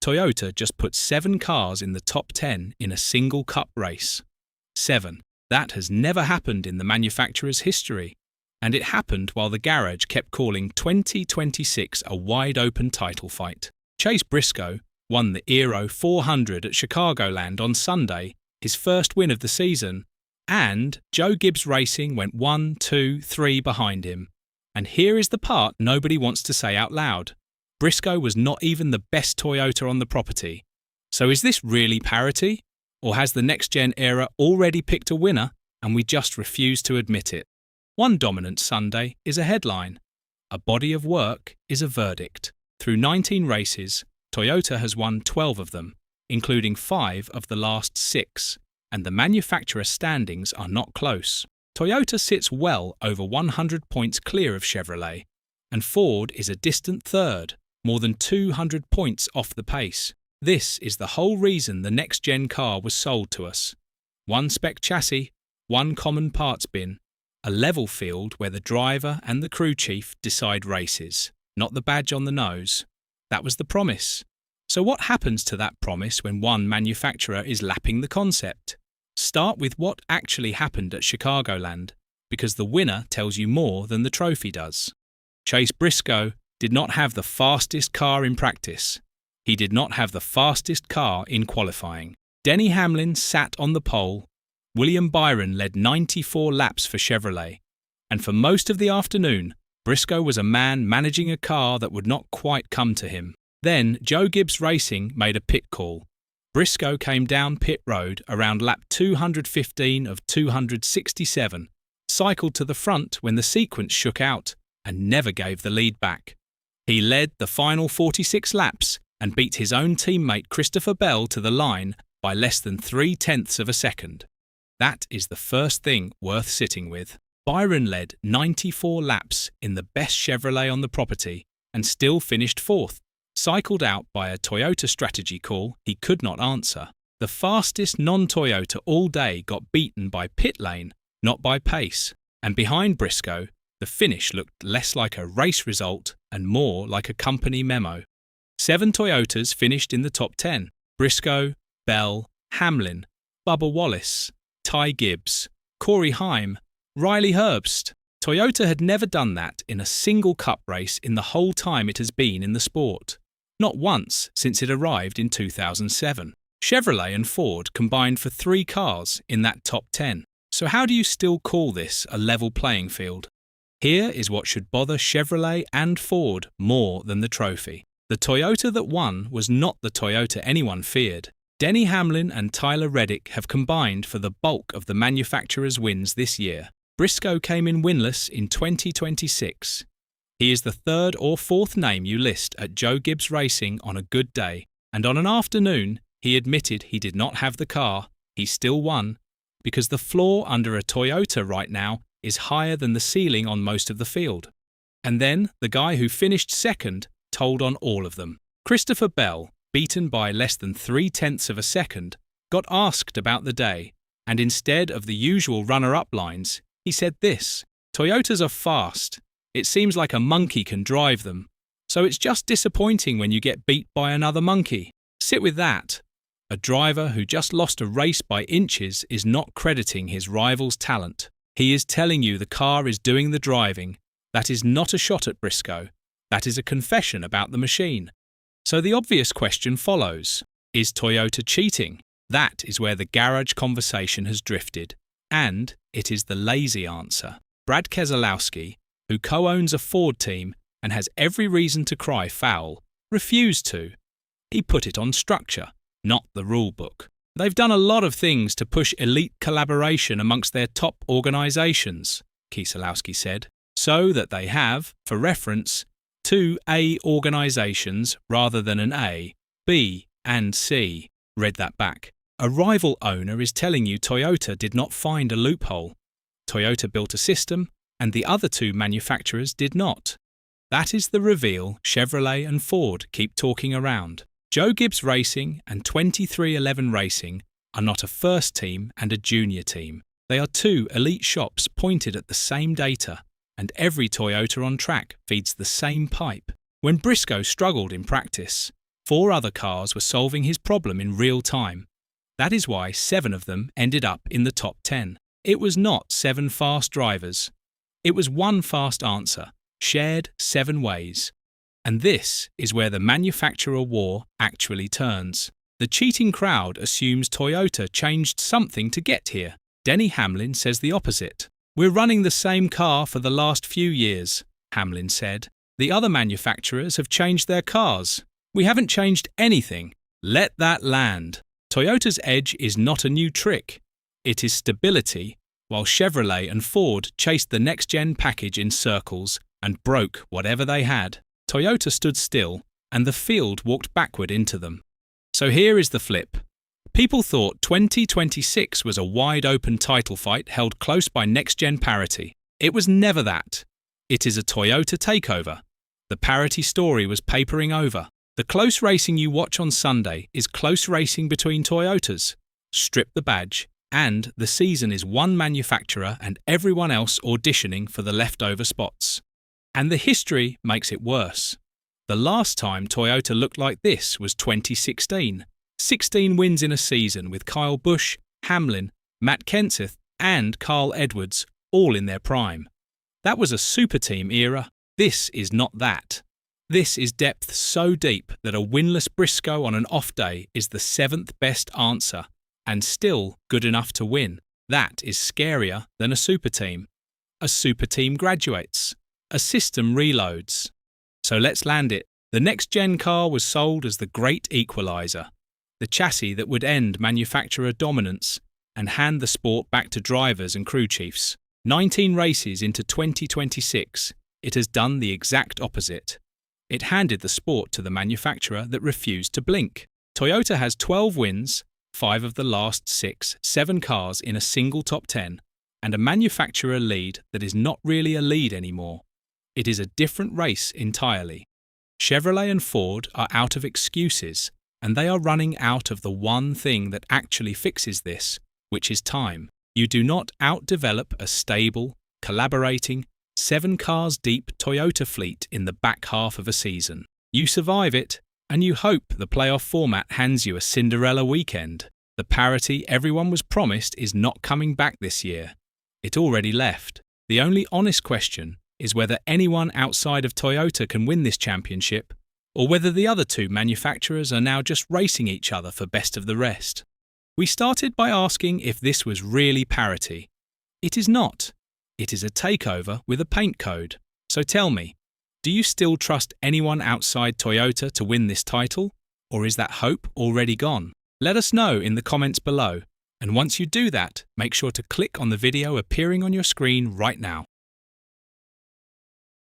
Toyota just put 7 cars in the top 10 in a single Cup race. 7. That has never happened in the manufacturer's history. And it happened while the garage kept calling 2026 a wide-open title fight. Chase Briscoe won the eero 400 at Chicagoland on Sunday, his first win of the season, and Joe Gibbs Racing went 1, 2, 3 behind him. And here is the part nobody wants to say out loud. Briscoe was not even the best Toyota on the property. So is this really parity? Or has the Next Gen era already picked a winner and we just refuse to admit it? One dominant Sunday is a headline. A body of work is a verdict. Through 19 races, Toyota has won 12 of them, including 5 of the last 6, and the manufacturer standings are not close. Toyota sits well over 100 points clear of Chevrolet, and Ford is a distant third, more than 200 points off the pace. This is the whole reason the Next Gen car was sold to us. One spec chassis, one common parts bin, a level field where the driver and the crew chief decide races, not the badge on the nose. That was the promise. So what happens to that promise when one manufacturer is lapping the concept? Start with what actually happened at Chicagoland, because the winner tells you more than the trophy does. Chase Briscoe did not have the fastest car in practice. He did not have the fastest car in qualifying. Denny Hamlin sat on the pole. William Byron led 94 laps for Chevrolet. And for most of the afternoon, Briscoe was a man managing a car that would not quite come to him. Then Joe Gibbs Racing made a pit call. Briscoe came down pit road around lap 215 of 267, cycled to the front when the sequence shook out, and never gave the lead back. He led the final 46 laps and beat his own teammate Christopher Bell to the line by less than 0.3 of a second. That is the first thing worth sitting with. Byron led 94 laps in the best Chevrolet on the property and still finished 4th, cycled out by a Toyota strategy call he could not answer. The fastest non-Toyota all day got beaten by pit lane, not by pace, and behind Briscoe, the finish looked less like a race result and more like a company memo. 7 Toyotas finished in the top 10. Briscoe, Bell, Hamlin, Bubba Wallace, Ty Gibbs, Corey Heim, Riley Herbst. Toyota had never done that in a single Cup race in the whole time it has been in the sport. Not once since it arrived in 2007. Chevrolet and Ford combined for 3 cars in that top 10. So how do you still call this a level playing field? Here is what should bother Chevrolet and Ford more than the trophy. The Toyota that won was not the Toyota anyone feared. Denny Hamlin and Tyler Reddick have combined for the bulk of the manufacturer's wins this year. Briscoe came in winless in 2026. He is the 3rd or 4th name you list at Joe Gibbs Racing on a good day, and on an afternoon he admitted he did not have the car. He still won, because the floor under a Toyota right now is higher than the ceiling on most of the field. And then the guy who finished 2nd told on all of them. Christopher Bell, beaten by less than 0.3 of a second, got asked about the day, and instead of the usual runner-up lines, he said this: "Toyotas are fast. It seems like a monkey can drive them. So it's just disappointing when you get beat by another monkey." Sit with that. A driver who just lost a race by inches is not crediting his rival's talent. He is telling you the car is doing the driving. That is not a shot at Briscoe. That is a confession about the machine. So the obvious question follows: is Toyota cheating? That is where the garage conversation has drifted. And it is the lazy answer. Brad Keselowski, who co-owns a Ford team and has every reason to cry foul, refused to. He put it on structure, not the rule book. They've done a lot of things to push elite collaboration amongst their top organisations, Keselowski said, so that they have, for reference, 2 A organisations rather than an A, B and C. Read that back. A rival owner is telling you Toyota did not find a loophole. Toyota built a system, and the other 2 manufacturers did not. That is the reveal Chevrolet and Ford keep talking around. Joe Gibbs Racing and 2311 Racing are not a first team and a junior team. They are 2 elite shops pointed at the same data, and every Toyota on track feeds the same pipe. When Briscoe struggled in practice, 4 other cars were solving his problem in real time. That is why 7 of them ended up in the top 10. It was not 7 fast drivers. It was one fast answer, shared 7 ways. And this is where the manufacturer war actually turns. The cheating crowd assumes Toyota changed something to get here. Denny Hamlin says the opposite. "We're running the same car for the last few years," Hamlin said. "The other manufacturers have changed their cars. We haven't changed anything. Let that land." Toyota's edge is not a new trick. It is stability, while Chevrolet and Ford chased the Next Gen package in circles and broke whatever they had. Toyota stood still, and the field walked backward into them. So here is the flip. People thought 2026 was a wide-open title fight held close by next-gen parity. It was never that. It is a Toyota takeover. The parity story was papering over. The close racing you watch on Sunday is close racing between Toyotas. Strip the badge, and the season is one manufacturer and everyone else auditioning for the leftover spots. And the history makes it worse. The last time Toyota looked like this was 2016. 16 wins in a season with Kyle Busch, Hamlin, Matt Kenseth and Carl Edwards all in their prime. That was a superteam era. This is not that. This is depth so deep that a winless Briscoe on an off day is the 7th best answer and still good enough to win. That is scarier than a superteam. A superteam graduates. A system reloads. So let's land it. The next-gen car was sold as the great equalizer, the chassis that would end manufacturer dominance and hand the sport back to drivers and crew chiefs. 19 races into 2026, it has done the exact opposite. It handed the sport to the manufacturer that refused to blink. Toyota has 12 wins, 5 of the last 7 cars in a single top 10, and a manufacturer lead that is not really a lead anymore. It is a different race entirely. Chevrolet and Ford are out of excuses, and they are running out of the one thing that actually fixes this, which is time. You do not outdevelop a stable, collaborating, 7 cars deep Toyota fleet in the back half of a season. You survive it, and you hope the playoff format hands you a Cinderella weekend. The parity everyone was promised is not coming back this year. It already left. The only honest question is whether anyone outside of Toyota can win this championship, or whether the other 2 manufacturers are now just racing each other for best of the rest. We started by asking if this was really parity. It is not. It is a takeover with a paint code. So tell me, do you still trust anyone outside Toyota to win this title, or is that hope already gone? Let us know in the comments below, and once you do that, make sure to click on the video appearing on your screen right now.